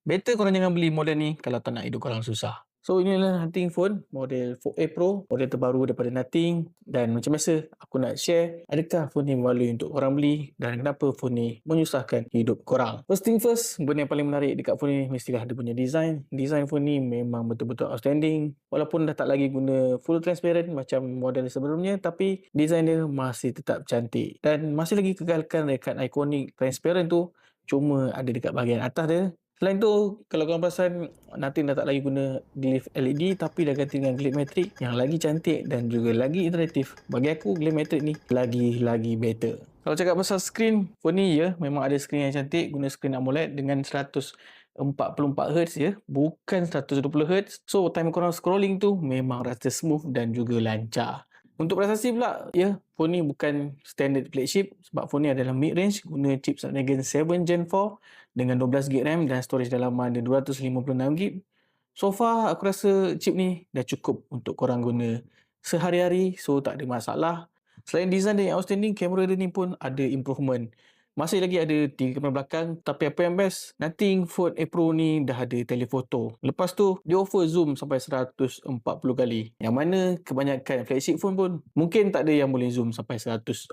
Better korang jangan beli model ni kalau tak nak hidup korang susah. So inilah Nothing phone model 4A Pro, model terbaru daripada Nothing. Dan macam biasa aku nak share adakah phone ni melalui untuk korang beli dan kenapa phone ni menyusahkan hidup korang. First thing first, benda yang paling menarik dekat phone ni mestilah dia punya design. Design phone ni memang betul-betul outstanding. Walaupun dah tak lagi guna full transparent macam model sebelumnya, tapi design dia masih tetap cantik dan masih lagi kekalkan dekat iconic transparent tu, cuma ada dekat bahagian atas dia. Selain tu, kalau korang perasan, Nothing dah tak lagi guna glyph LED tapi dah ganti dengan glyph matrix yang lagi cantik dan juga lagi interaktif. Bagi aku, glyph matrix ni lagi better. Kalau cakap pasal screen, phone ni ya memang ada screen yang cantik, guna screen AMOLED dengan 144Hz ya, bukan 120Hz. So, time korang scrolling tu memang rasa smooth dan juga lancar. Untuk prestasi pula, ya, phone ni bukan standard flagship sebab phone ni adalah mid-range, guna chip Snapdragon 7 Gen 4 dengan 12GB RAM dan storage dalaman ada 256GB. So far, aku rasa chip ni dah cukup untuk korang guna sehari-hari, so tak ada masalah. Selain design dia yang outstanding, kamera dia ni pun ada improvement. Masih lagi ada 3 kamera belakang, tapi apa yang best, Nothing Phone A Pro ni dah ada telephoto. Lepas tu, dia offer zoom sampai 140 kali. Yang mana kebanyakan flagship phone pun mungkin tak ada yang boleh zoom sampai 140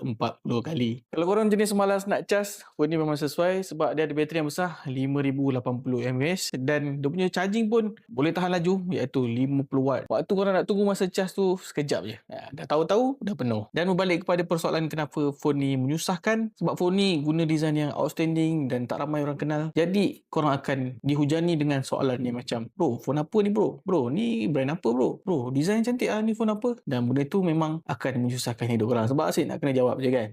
kali. Kalau korang jenis malas nak cas, phone ni memang sesuai sebab dia ada bateri yang besar, 5080 mAh, dan dia punya charging pun boleh tahan laju iaitu 50W. Waktu korang nak tunggu masa cas tu sekejap je. Dah tahu-tahu dah penuh. Dan berbalik kepada persoalan kenapa phone ni menyusahkan, sebab phone ni guna design yang outstanding dan tak ramai orang kenal. Jadi korang akan dihujani dengan soalan ni macam, bro, phone apa ni bro? Bro, ni brand apa bro? Bro, design cantik ni phone apa? Dan benda tu memang akan menyusahkan hidup korang sebab asyik nak kena jawab je kan.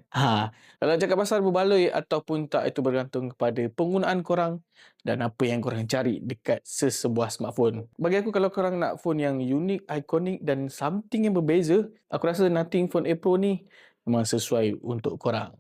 Kalau cakap pasal berbaloi ataupun tak, itu bergantung kepada penggunaan korang dan apa yang korang cari dekat sesebuah smartphone. Bagi aku, kalau korang nak phone yang unik, ikonik dan something yang berbeza, aku rasa Nothing Phone A Pro ni memang sesuai untuk korang.